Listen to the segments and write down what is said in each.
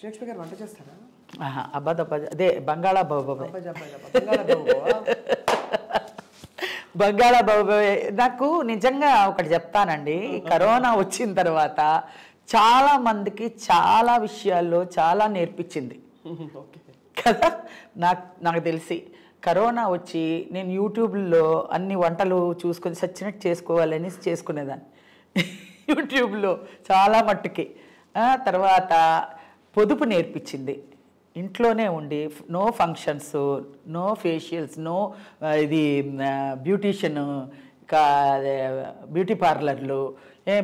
లక్ష్మి గారు వంట చేస్తారా? అదే బంగాళాబాబు నాకు నిజంగా ఒకటి చెప్తానండి. కరోనా వచ్చిన తర్వాత చాలా మందికి చాలా విషయాల్లో చాలా నేర్పించింది కదా. నాకు తెలిసి కరోనా వచ్చి నేను యూట్యూబ్లో అన్ని వంటలు చూసుకొని సచ్చినట్టు చేసుకోవాలని చేసుకునేదాన్ని యూట్యూబ్లో చాలా మట్టుకి. తర్వాత పొదుపు నేర్పించింది. ఇంట్లోనే ఉండి no functions, no facials, no ఇది బ్యూటీషియన్, బ్యూటీ పార్లర్లు,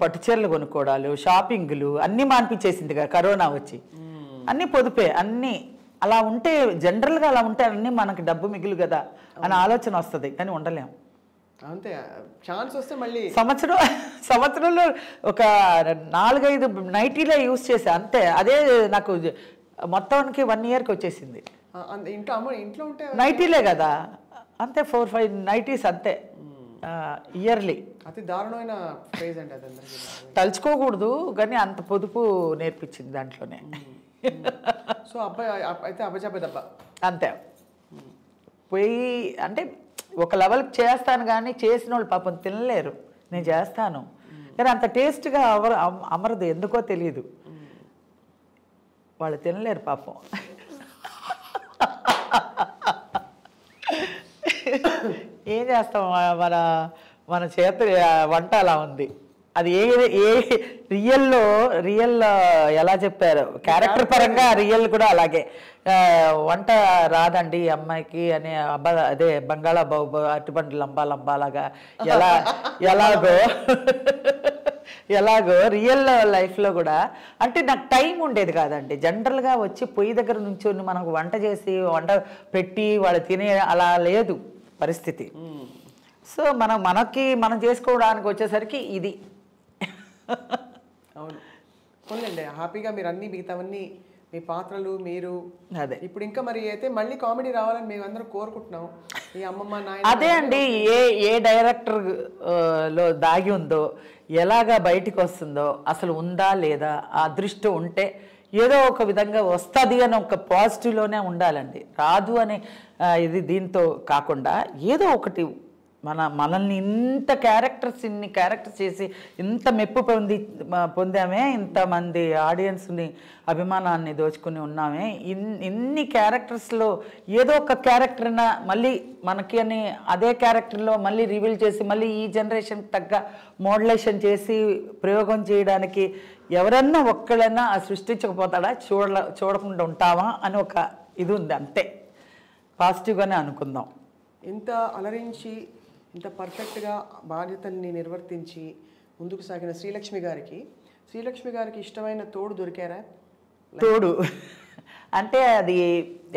పట్టుచీరలు కొనుక్కోవడాలు, షాపింగ్లు అన్నీ మాన్పించేసింది కదా కరోనా వచ్చి. అన్నీ పొదుపే. అన్నీ అలా ఉంటే జనరల్గా అలా ఉంటే అన్నీ మనకి డబ్బు మిగులు కదా అని ఆలోచన వస్తుంది, కానీ ఉండలేము. అంతే, ఛాన్స్ వస్తే మళ్ళీ సంవత్సరంలో ఒక 4-5 నైటీలే యూజ్ చేసా అంతే. అదే నాకు మొత్తానికి 1 ఇయర్కి వచ్చేసింది. ఇంట్లో ఉంటే నైటీలే కదా అంతే, 4-5 నైటీస్ అంతే ఇయర్లీ. అతి దారుణమైన ఫేజ్ అండి అది. తలుచుకోకూడదు కానీ అంత పొదుపు నేర్పించింది దాంట్లోనే. సో అబ్బాయి అయితే అబ్బాయి దెబ్బ అంతే. పోయి అంటే ఒక లెవెల్కి చేస్తాను కానీ చేసిన వాళ్ళు పాపం తినలేరు. నేను చేస్తాను కానీ అంత టేస్ట్గా అమరదు, ఎందుకో తెలియదు. వాళ్ళు తినలేరు పాపం. ఏం చేస్తాం, మన చేత వంట అలా ఉంది. అది ఏ రియల్ ఎలా చెప్పారు క్యారెక్టర్ పరంగా రియల్ కూడా అలాగే. వంట రాదండి అమ్మాయికి అనే అదే బంగాళాబాబు అరటిపండు లంబాలాగా ఎలాగో రియల్ లైఫ్లో కూడా అంటే నాకు టైం ఉండేది కాదండి. జనరల్గా వచ్చి పొయ్యి దగ్గర నుంచి మనకు వంట చేసి వంట పెట్టి వాళ్ళు తినే అలా లేదు పరిస్థితి. సో మనం చేసుకోవడానికి వచ్చేసరికి ఇది. అవును, పోన్లేండి, హ్యాపీగా మీరు అన్ని మిగతావన్నీ మీ పాత్రలు మీరు అదే. ఇప్పుడు ఇంకా మరి అయితే మళ్ళీ కామెడీ రావాలని మేము అందరం కోరుకుంటున్నాం. ఈ అమ్మమ్మ నాయన అదే అండి, ఏ డైరెక్టర్ లో దాగి ఉందో, ఎలాగా బయటికి వస్తుందో, అసలు ఉందా లేదా, ఆ అదృష్టం ఉంటే ఏదో ఒక విధంగా వస్తుంది అని ఒక పాజిటివ్లోనే ఉండాలండి. రాదు అని ఇది దీంతో కాకుండా ఏదో ఒకటి మనల్ని ఇన్ని క్యారెక్టర్స్ చేసి ఇంత మెప్పు పొందామే, ఇంతమంది ఆడియన్స్ని అభిమానాన్ని దోచుకుని ఉన్నామే. ఇన్ని క్యారెక్టర్స్లో ఏదో ఒక క్యారెక్టర్న మళ్ళీ మనకి అని అదే క్యారెక్టర్లో మళ్ళీ రివీల్ చేసి మళ్ళీ ఈ జనరేషన్కి తగ్గ మోడలేషన్ చేసి ప్రయోగం చేయడానికి ఎవరన్నా ఒక్కడైనా సృష్టించకపోతాడా, చూడకుండా ఉంటావా అని ఒక ఇది ఉంది. అంతే, పాజిటివ్గానే అనుకుందాం. ఇంత అలరించి ఇంత పర్ఫెక్ట్గా బాధ్యతల్ని నిర్వర్తించి ముందుకు సాగిన శ్రీలక్ష్మి గారికి ఇష్టమైన తోడు దొరికారా? తోడు అంటే అది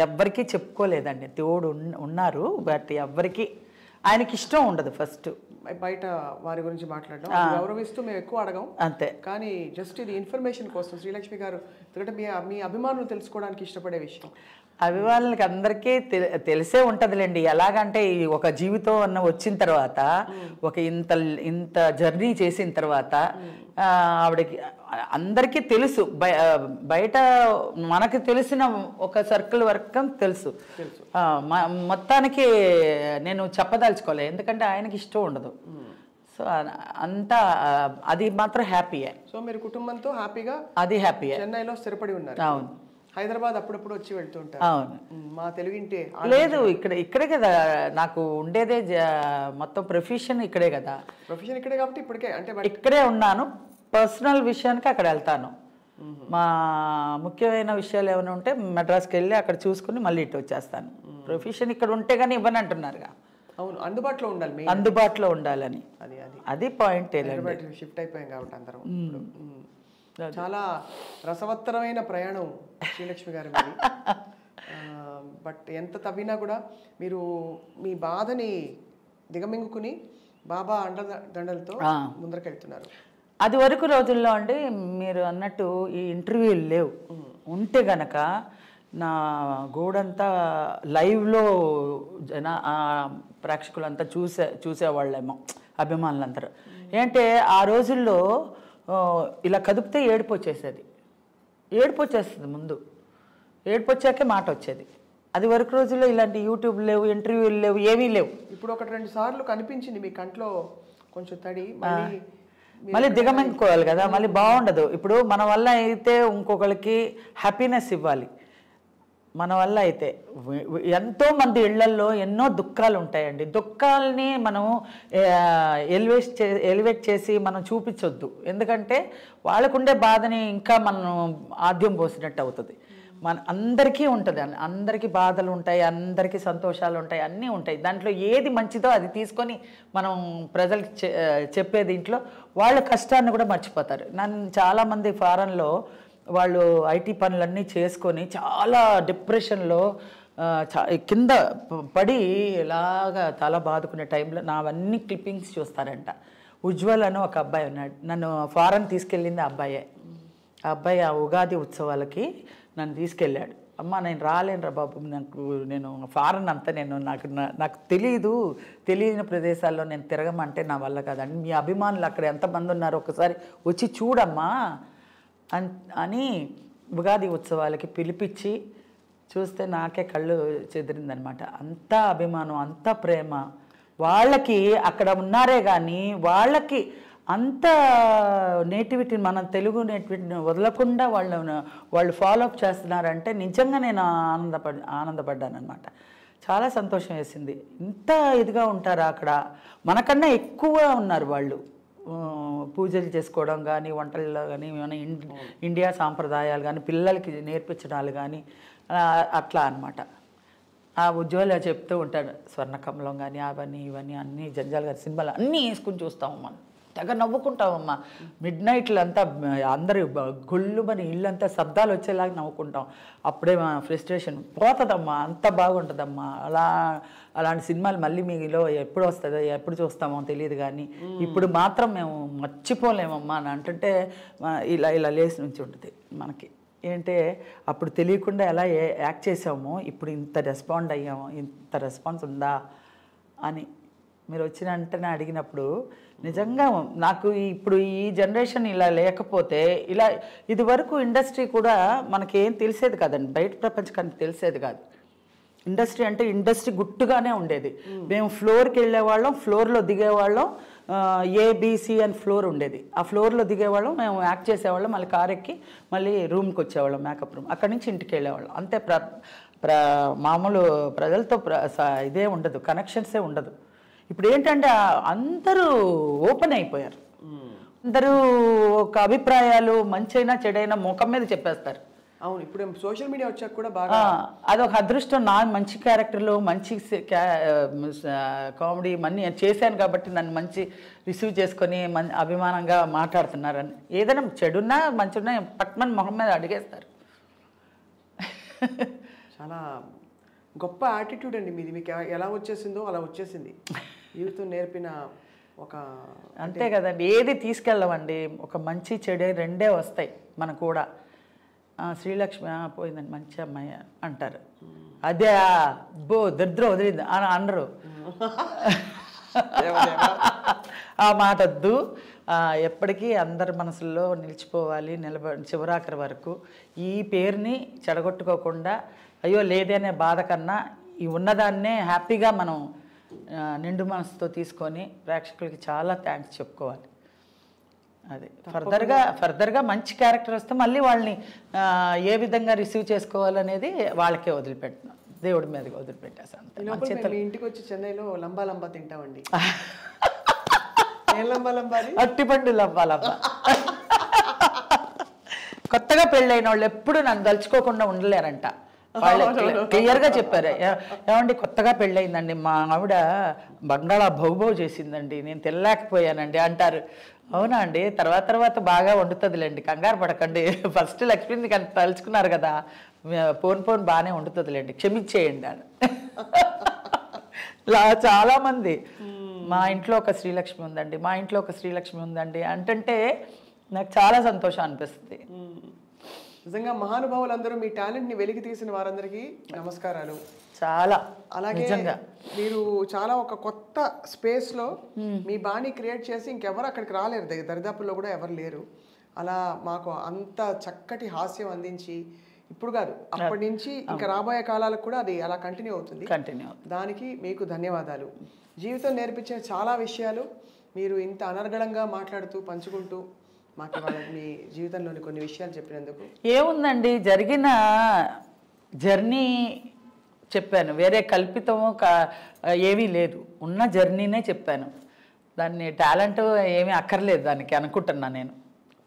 ఎవ్వరికీ చెప్పుకోలేదండి. తోడు ఉన్నారు, బట్ ఎవ్వరికి ఆయనకి ఇష్టం ఉండదు. ఫస్ట్ బయట వారి గురించి మాట్లాడడం గౌరవిస్తూ మేము ఎక్కువ అడగం అంతే. కానీ జస్ట్ ఇది ఇన్ఫర్మేషన్ కోసం శ్రీలక్ష్మి గారు మీ అభిమానులు తెలుసుకోవడానికి ఇష్టపడే విషయం. అభిమానులకి అందరికీ తెలిసే ఉంటుందిలేండి. ఎలాగంటే ఒక జీవితం అన్న వచ్చిన తర్వాత ఒక ఇంత జర్నీ చేసిన తర్వాత ఆవిడకి అందరికీ తెలుసు. బయట మనకి తెలిసిన ఒక సర్కిల్ వరకు తెలుసు. మొత్తానికి నేను చెప్పదలుచుకోలేదు, ఎందుకంటే ఆయనకి ఇష్టం ఉండదు. సో అంతా అది మాత్రం హ్యాపీయే. సో మీరు కుటుంబంతో హ్యాపీగా అది హ్యాపీయే. చెన్నైలో స్థిరపడి ఉన్నారు. అవును, హైదరాబాద్ అప్పుడప్పుడు వచ్చి వెళ్తుంటారు. అవును, మా తెలుగింటే లేదు, ఇక్కడే కదా నాకు ఉండేదే. మొత్తం ప్రొఫెషన్ ఇక్కడే కదా. ప్రొఫెషన్ ఇక్కడే కాబట్టి ఇప్పటికే అంటే ఇక్కడే ఉన్నాను. పర్సనల్ విషయానికి అక్కడ వెళ్తాను. మా ముఖ్యమైన విషయాలు ఏమైనా ఉంటే మెడ్రాస్కి వెళ్ళి అక్కడ చూసుకుని మళ్ళీ ఇటు వచ్చేస్తాను. ప్రొఫెషన్ ఇక్కడ ఉంటే కానీ ఇవ్వని అంటున్నారుగా. అవును, అందుబాటులో ఉండాలి, అందుబాటులో ఉండాలని. అది పాయింట్. షిఫ్ట్ అయిపోయాం కాబట్టి అందరం. చాలా రసవత్తరమైన ప్రయాణం శ్రీలక్ష్మి గారి మీద. బట్ ఎంత తవ్వినా కూడా మీరు మీ బాధని దిగమింగుకుని బాబా అండదండలతో ముందరకెళ్తున్నారు. అది వరకు రోజుల్లో అండి మీరు అన్నట్టు ఈ ఇంటర్వ్యూలు లేవు. ఉంటే గనక నా గోడంతా లైవ్లో ప్రేక్షకులంతా చూసేవాళ్ళేమో, అభిమానులందరూ. ఏంటంటే ఆ రోజుల్లో ఇలా కదిపితే ఏడుపు వచ్చేసేది. ఏడుపు వచ్చేస్తుంది ముందు, ఏడుపు వచ్చాకే మాట వచ్చేది. అది వరకు రోజుల్లో ఇలాంటి యూట్యూబ్ లేవు, ఇంటర్వ్యూలు లేవు, ఏమీ లేవు. ఇప్పుడు 1-2 సార్లు కనిపించింది మీ కంట్లో కొంచెం తడి, మళ్ళీ దిగమింగుకోవాలి కదా, మళ్ళీ బాగుండదు. ఇప్పుడు మన వల్ల అయితే ఇంకొకరికి హ్యాపీనెస్ ఇవ్వాలి. మన వల్ల అయితే ఎంతోమంది ఇళ్లల్లో ఎన్నో దుఃఖాలు ఉంటాయండి. దుఃఖాలని మనం ఎలివేట్ చేసి మనం చూపించొద్దు. ఎందుకంటే వాళ్ళకుండే బాధని ఇంకా మనం ఆద్యం పోసినట్టు అవుతుంది. మన అందరికీ ఉంటుంది, అందరికీ బాధలు ఉంటాయి, అందరికీ సంతోషాలు ఉంటాయి, అన్నీ ఉంటాయి. దాంట్లో ఏది మంచిదో అది తీసుకొని మనం ప్రజలకు చెప్పే దీంట్లో వాళ్ళ కష్టాన్ని కూడా మర్చిపోతారు. నన్ను చాలామంది ఫారెన్లో వాళ్ళు ఐటీ పనులన్నీ చేసుకొని చాలా డిప్రెషన్లో కింద పడి ఇలాగా తల బాదుకునే టైంలో నావన్నీ క్లిప్పింగ్స్ చూస్తారంట. ఉజ్వల్ అని ఒక అబ్బాయి ఉన్నాడు, నన్ను ఫారెన్ తీసుకెళ్ళింది ఆ అబ్బాయే. ఆ అబ్బాయి ఆ ఉగాది ఉత్సవాలకి నన్ను తీసుకెళ్ళాడు. అమ్మ నేను రాలేనురా బాబు, నేను ఫారెన్ అంతా నాకు తెలియని ప్రదేశాల్లో నేను తిరగమంటే నా వల్ల కాదండి, మీ అభిమానులు అక్కడ ఎంతమంది ఉన్నారో ఒకసారి వచ్చి చూడమ్మా అని ఉగాది ఉత్సవాలకి పిలిపించి చూస్తే నాకే కళ్ళు చెదిరిందనమాట. అంత అభిమానం, అంత ప్రేమ వాళ్ళకి అక్కడ ఉన్నారే కానీ వాళ్ళకి అంత నేటివిటీ, మన తెలుగు నేటివిటీని వదలకుండా వాళ్ళు ఫాలోఅప్ చేస్తున్నారంటే నిజంగా నేను ఆనందపడ్డాను అనమాట. చాలా సంతోషం వేసింది. ఇంత ఇదిగా ఉంటారా అక్కడ, మనకన్నా ఎక్కువ ఉన్నారు వాళ్ళు. పూజలు చేసుకోవడం కానీ, వంటల్లో కానీ, మన ఇండియా సాంప్రదాయాలు కానీ, పిల్లలకి నేర్పించడాలు కానీ అట్లా అనమాట. ఆ ఉజ్వల చెప్తూ ఉంటాడు, స్వర్ణకమలం కానీ అవన్నీ ఇవన్నీ అన్నీ జంజాల్ గారి సినిమాలు అన్నీ వేసుకుని చూస్తామమ్మా, తెగ నవ్వుకుంటామమ్మా. మిడ్ నైట్లు అంతా అందరూ గుళ్ళుమని ఇల్లంతా శబ్దాలు వచ్చేలాగా నవ్వుకుంటాం. అప్పుడే మా ఫ్రస్ట్రేషన్ పోతుందమ్మా, అంత బాగుంటుందమ్మా. అలాంటి సినిమాలు మళ్ళీ మీలో ఎప్పుడు వస్తుందో ఎప్పుడు చూస్తామో తెలియదు కానీ ఇప్పుడు మాత్రం మేము మర్చిపోలేమమ్మా అని అంటుంటే ఇలా లేచి నుంచి ఉంటుంది మనకి. ఏంటంటే అప్పుడు తెలియకుండా ఎలా యాక్ట్ చేసామో ఇప్పుడు ఇంత రెస్పాండ్ అయ్యామో, ఇంత రెస్పాన్స్ ఉందా అని మీరు వచ్చిన వెంటనే అడిగినప్పుడు నిజంగా నాకు ఇప్పుడు ఈ జనరేషన్ ఇలా లేకపోతే ఇది వరకు ఇండస్ట్రీ కూడా మనకేం తెలిసేది కాదండి, బయట ప్రపంచానికి తెలిసేది కాదు. ఇండస్ట్రీ అంటే ఇండస్ట్రీ గుట్టుగానే ఉండేది. మేము ఫ్లోర్కి వెళ్ళేవాళ్ళం, ఫ్లోర్లో దిగేవాళ్ళం, ఏబిసి అని ఫ్లోర్ ఉండేది. ఆ ఫ్లోర్లో దిగేవాళ్ళం, మేము యాక్ట్ చేసేవాళ్ళం, మళ్ళీ కార్ ఎక్కి మళ్ళీ రూమ్కి వచ్చేవాళ్ళం, మేకప్ రూమ్, అక్కడి నుంచి ఇంటికి వెళ్ళేవాళ్ళం. అంతే. మామూలు ప్రజలతో ఇదే ఉండదు, కనెక్షన్సే ఉండదు. ఇప్పుడు ఏంటంటే అందరూ ఓపెన్ అయిపోయారు. అందరూ ఒక అభిప్రాయాలు మంచైనా చెడైనా ముఖం మీద చెప్పేస్తారు. అవును, ఇప్పుడు సోషల్ మీడియా వచ్చాక కూడా బాగా అదొక అదృష్టం. నా మంచి క్యారెక్టర్లు, మంచి కామెడీ అన్నీ చేశాను కాబట్టి నన్ను మంచి రిసీవ్ చేసుకొని అభిమానంగా మాట్లాడుతున్నారని. ఏదైనా చెడున్నా మంచిన్నా పట్మని మొహం మీద అడిగేస్తారు. చాలా గొప్ప యాటిట్యూడ్ అండి మీది. మీకు ఎలా వచ్చేసిందో అలా వచ్చేసింది. యూత్ నేర్పిన ఒక అంతే కదండి. ఏది తీసుకెళ్ళమండి, ఒక మంచి చెడు రెండే వస్తాయి మనకు కూడా. శ్రీలక్ష్మి పోయిందండి, మంచి అమ్మాయి అంటారు. అదే దరిద్రం వదిలింది అని అనరు. ఆ మాట వద్దు. ఎప్పటికీ అందరి మనసుల్లో నిలిచిపోవాలి, చివరాఖరి వరకు. ఈ పేరుని చెడగొట్టుకోకుండా, అయ్యో లేదనే బాధ కన్నా ఈ ఉన్నదాన్నే హ్యాపీగా మనం నిండు మనసుతో తీసుకొని ప్రేక్షకులకి చాలా థ్యాంక్స్ చెప్పుకోవాలి. అది ఫర్దర్గా మంచి క్యారెక్టర్ వస్తే మళ్ళీ వాళ్ళని ఏ విధంగా రిసీవ్ చేసుకోవాలనేది వాళ్ళకే వదిలిపెట్టినాం, దేవుడి మీదకి వదిలిపెట్టేసాను. ఇంటికి వచ్చి చెన్నైలో లంబా తింటామండి. అట్టిపండు లంబా. కొత్తగా పెళ్ళైన వాళ్ళు ఎప్పుడు నన్ను తలుచుకోకుండా ఉండలేరంట. వాళ్ళు క్లియర్గా చెప్పారు, ఏమండి కొత్తగా పెళ్ళయిందండి, మా ఆవిడ బంగాళా బహుబహు చేసిందండి, నేను తినలేకపోయానండి అంటారు. అవునా అండి, తర్వాత బాగా వండుతుందిలేండి, కంగారు పడకండి, ఫస్ట్ లక్ష్మిని కానీ తలుచుకున్నారు కదా, పోన్ బాగానే వండుతుందిలేండి, క్షమించేయండి అని. చాలామంది మా ఇంట్లో ఒక శ్రీలక్ష్మి ఉందండి, మా ఇంట్లో ఒక శ్రీలక్ష్మి ఉందండి అంటే నాకు చాలా సంతోషం అనిపిస్తుంది. నిజంగా మహానుభావులందరూ మీ టాలెంట్ని వెలికి తీసిన వారందరికీ నమస్కారాలు. చాలా అలాగే మీరు చాలా ఒక కొత్త స్పేస్లో మీ బాణీ క్రియేట్ చేసి ఇంకెవరు అక్కడికి రాలేరు, దరిదాపుల్లో కూడా ఎవరు లేరు. అలా మాకు అంత చక్కటి హాస్యం అందించి ఇప్పుడు కాదు అప్పటి నుంచి ఇంకా రాబోయే కాలాలకు కూడా అది అలా కంటిన్యూ అవుతుంది. దానికి మీకు ధన్యవాదాలు. జీవితం నేర్పించిన చాలా విషయాలు మీరు ఇంత అనర్గళంగా మాట్లాడుతూ పంచుకుంటూ మాకు ఇవాళ మీ జీవితంలోని కొన్ని విషయాలు చెప్పినందుకు. ఏముందండి, జరిగిన జర్నీ చెప్పాను, వేరే కల్పితము ఏమీ లేదు, ఉన్న జర్నీనే చెప్పాను. దాన్ని టాలెంట్ ఏమీ అక్కర్లేదు దానికి అనుకుంటున్నా నేను.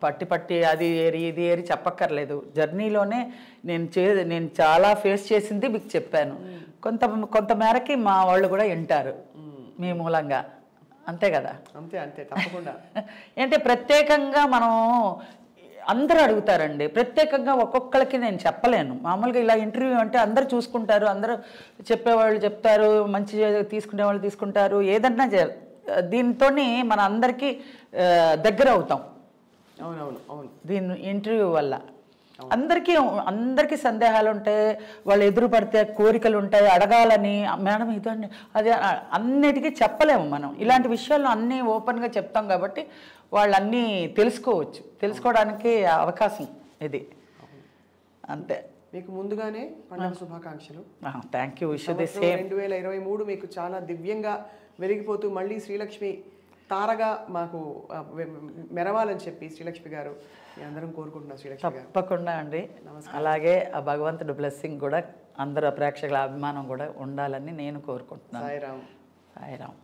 పట్టి అది ఏరి ఇది ఏరి చెప్పక్కర్లేదు. జర్నీలోనే నేను చాలా ఫేస్ చేసింది మీకు చెప్పాను. కొంత మేరకి మా వాళ్ళు కూడా వింటారు మీ మూలంగా, అంతే కదా? అంతే అంతే తప్పకుండా. అంటే ప్రత్యేకంగా మనం అందరూ అడుగుతారండి, ప్రత్యేకంగా ఒక్కొక్కరికి నేను చెప్పలేను. మామూలుగా ఇలా ఇంటర్వ్యూ అంటే అందరూ చూసుకుంటారు, అందరూ చెప్పేవాళ్ళు చెప్తారు, మంచి తీసుకునే వాళ్ళు తీసుకుంటారు, ఏదన్నా దీంతో మన అందరికీ దగ్గర అవుతాం. అవునవును అవును. దీని ఇంటర్వ్యూ వల్ల అందరికీ సందేహాలు ఉంటాయి, వాళ్ళు ఎదురు పడితే కోరికలు ఉంటాయి, అడగాలని మేడం ఇదండి అదే అన్నిటికీ చెప్పలేము మనం. ఇలాంటి విషయాల్లో అన్నీ ఓపెన్గా చెప్తాం కాబట్టి వాళ్ళు అన్నీ తెలుసుకోవడానికి అవకాశం ఇది, అంతే. మీకు ముందుగానే పండుగ శుభాకాంక్షలు. Thank you. Wish the same. 2023 మీకు చాలా దివ్యంగా వెలిగిపోతూ మళ్ళీ శ్రీలక్ష్మి తారగా మాకు మెరవాలని చెప్పి శ్రీలక్ష్మి గారు మీ అందరం కోరుకుంటున్నాం. శ్రీలక్ష్మి గారు తప్పకుండా అండి. అలాగే ఆ భగవంతుడి బ్లెస్సింగ్ కూడా అందరు ప్రేక్షకుల అభిమానం కూడా ఉండాలని నేను కోరుకుంటున్నాను. సాయిరామ్. సాయిరామ్.